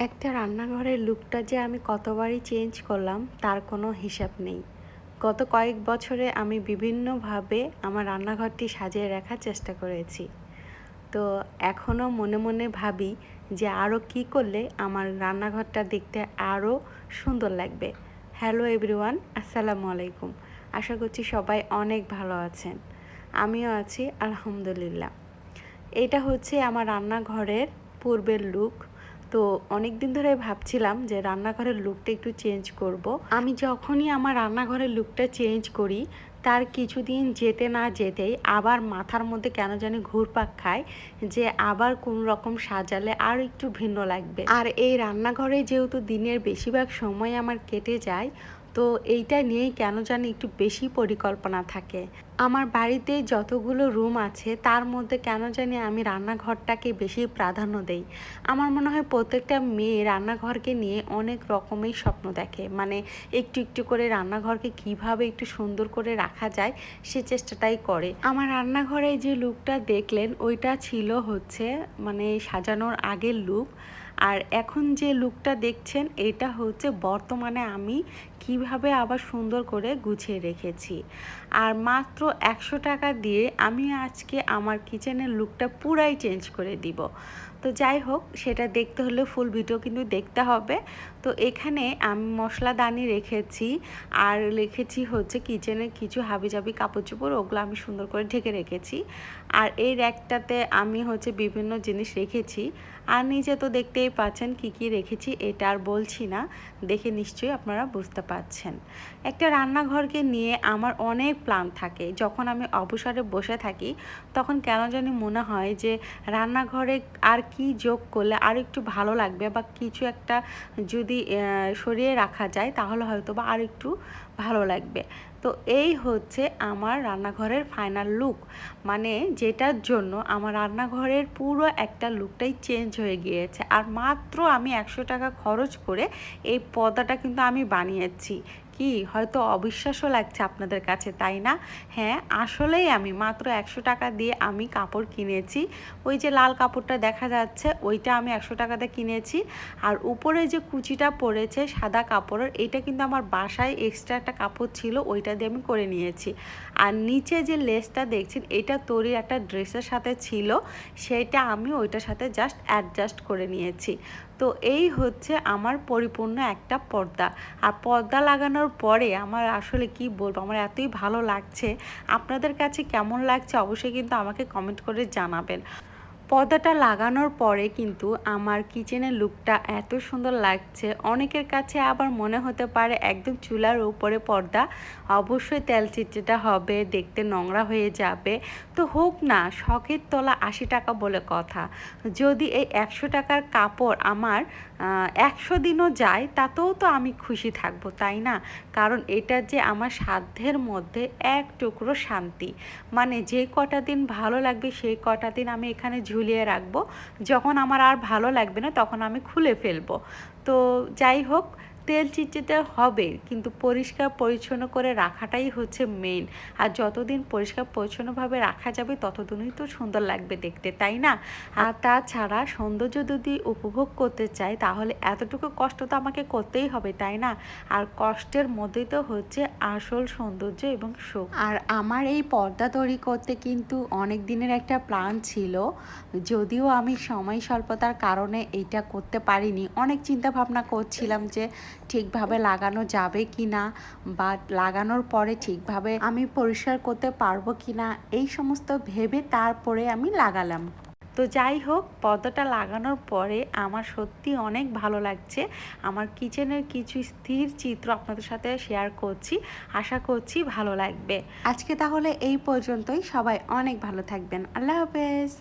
একটা রান্নাঘরের লুকটা যে আমি কতবারই চেঞ্জ করলাম তার কোনো হিসাব নেই। গত কয়েক বছরে আমি বিভিন্নভাবে আমার রান্নাঘরটি সাজিয়ে রাখার চেষ্টা করেছি। তো এখনও মনে মনে ভাবি যে আরও কী করলে আমার রান্নাঘরটা দেখতে আরও সুন্দর লাগবে। হ্যালো এভরিওয়ান, আসসালামু আলাইকুম। আশা করছি সবাই অনেক ভালো আছেন। আমিও আছি আলহামদুলিল্লাহ। এটা হচ্ছে আমার রান্নাঘরের পূর্বের লুক। তো অনেক দিন ধরে ভাবছিলাম যে রান্নাঘরের লুকটা একটু চেঞ্জ করব। আমি যখনই আমার রান্নাঘরের লুকটা চেঞ্জ করি তার কিছুদিন যেতে না যেতেই আবার মাথার মধ্যে কেন জানি ঘুরপাক খায় যে আবার কোন রকম সাজালে আর একটু ভিন্ন লাগবে। আর এই রান্নাঘরে যেহেতু দিনের বেশিরভাগ সময় আমার কেটে যায়, তো এইটা নিয়েই কেন জানি একটু বেশি পরিকল্পনা থাকে। আমার বাড়িতে যতগুলো রুম আছে তার মধ্যে কেন জানি আমি রান্নাঘরটাকে বেশি প্রাধান্য দেই। আমার মনে হয় প্রত্যেকটা মেয়ে রান্নাঘরকে নিয়ে অনেক রকমের স্বপ্ন দেখে, মানে একটু একটু করে রান্নাঘরকে কিভাবে একটু সুন্দর করে রাখা যায় সে চেষ্টাটাই করে। আমার রান্নাঘরে যে লুকটা দেখলেন ওইটা ছিল হচ্ছে মানে সাজানোর আগের লুক। আর এখন যে লুকটা দেখছেন এটা হচ্ছে বর্তমানে আমি কিভাবে আবার সুন্দর করে গুছিয়ে রেখেছি। আর মাত্র 100 টাকা দিয়ে আমি আজকে আমার কিচেনের লুকটা পুরাই চেঞ্জ করে দিব। তো যাই হোক, সেটা দেখতে হলে ফুল ভিডিও কিন্তু দেখতে হবে। তো এখানে আমি মশলাদানি রেখেছি আর রেখেছি হচ্ছে কিচেনের কিছু হাবিজাবি কাপড় চোপড়, ওগুলো আমি সুন্দর করে ঢেকে রেখেছি। আর এই র্যাকটাতে আমি হচ্ছে বিভিন্ন জিনিস রেখেছি। আর নিচে তো দেখতেই পাচ্ছেন কি কি রেখেছি, এটা আর বলছি না, দেখে নিশ্চয়ই আপনারা বুঝতে পারছেন। একটা রান্নাঘরকে নিয়ে আমার অনেক প্ল্যান থাকে। যখন আমি অবসরে বসে থাকি তখন কেন জানি মনে হয় যে রান্নাঘরে আর কি যোগ করলে আর একটু ভালো লাগবে, বা কিছু একটা যদি সরিয়ে রাখা যায় তাহলে হয়তো বা আর একটু ভালো লাগবে। তো এই হচ্ছে আমার রান্নাঘরের ফাইনাল লুক, মানে যেটার জন্য আমার রান্নাঘরের পুরো একটা লুকটাই চেঞ্জ হয়ে গিয়েছে। আর মাত্র আমি 100 টাকা খরচ করে এই পর্দাটা কিন্তু আমি বানিয়েছি। কি হয়তো অবিশ্বাস্য লাগছে আপনাদের কাছে, তাই না? হ্যাঁ, আসলেই আমি মাত্র 100 টাকা দিয়ে আমি কাপড় কিনেছি। ওই যে লাল কাপড়টা দেখা যাচ্ছে ওইটা আমি 100 টাকাতে কিনেছি। আর উপরে যে কুচিটা পড়েছে সাদা কাপড়ের, এটা কিন্তু আমার বাসায় এক্সট্রা একটা কাপড় ছিল, ওইটা দিয়ে আমি করে নিয়েছি। আর নিচে যে লেসটা দেখছেন এটা তৈরি একটা ড্রেসের সাথে ছিল, সেটা আমি ওইটার সাথে জাস্ট অ্যাডজাস্ট করে নিয়েছি। তো এই হচ্ছে আমার পরিপূর্ণ একটা পর্দা। আর পর্দা লাগানোর পরে আমার আসলে কি বলবো, আমার এতই ভালো লাগছে। আপনাদের কাছে কেমন লাগছে অবশ্যই কিন্তু আমাকে কমেন্ট করে জানাবেন। পর্দাটা লাগানোর পরে কিন্তু আমার কিচেনের লুকটা এত সুন্দর লাগছে, অনেকের কাছে আবার মনে হতে পারে একদম চুলার উপরে পর্দা, অবশ্যই তেল চিটচিটা হবে, দেখতে নোংরা হয়ে যাবে। তো হোক না, শখের তলা 80 টাকা বলে কথা। যদি এই 100 টাকার কাপড় আমার 100 দিনও যায় তাতেও তো আমি খুশি থাকবো, তাই না? কারণ এটা যে আমার সাধ্যের মধ্যে এক টুকরো শান্তি, মানে যে কটা দিন ভালো লাগবে সেই কটা দিন আমি এখানে ঝুলিয়ে রাখবো। যখন আমার আর ভালো লাগবে না তখন আমি খুলে ফেলবো। তো যাই হোক, তেল চিটচিটে হবে কিন্তু পরিষ্কার পরিচ্ছন্ন করে রাখাটাই হচ্ছে মেইন। আর যতদিন পরিষ্কার পরিচ্ছন্নভাবে রাখা যাবে ততদিনই তো সুন্দর লাগবে দেখতে, তাই না? আর তাছাড়া সৌন্দর্য যদি উপভোগ করতে চাই তাহলে এতটুকু কষ্ট তো আমাকে করতেই হবে, তাই না? আর কষ্টের মধ্যেই তো হচ্ছে আসল সৌন্দর্য এবং সুখ। আর আমার এই পর্দা তৈরি করতে কিন্তু অনেক দিনের একটা প্ল্যান ছিল, যদিও আমি সময় স্বল্পতার কারণে এইটা করতে পারিনি। অনেক চিন্তা ভাবনা করছিলাম যে ঠিকভাবে লাগানো যাবে কি না, বা লাগানোর পরে ঠিকভাবে আমি পরিষ্কার করতে পারবো কি না, এই সমস্ত ভেবে তারপরে আমি লাগালাম। তো যাই হোক, পর্দাটা লাগানোর পরে আমার সত্যি অনেক ভালো লাগছে। আমার কিচেনের কিছু স্থির চিত্র আপনাদের সাথে শেয়ার করছি, আশা করছি ভালো লাগবে। আজকে তাহলে এই পর্যন্তই, সবাই অনেক ভালো থাকবেন। আল্লাহ হাফেজ।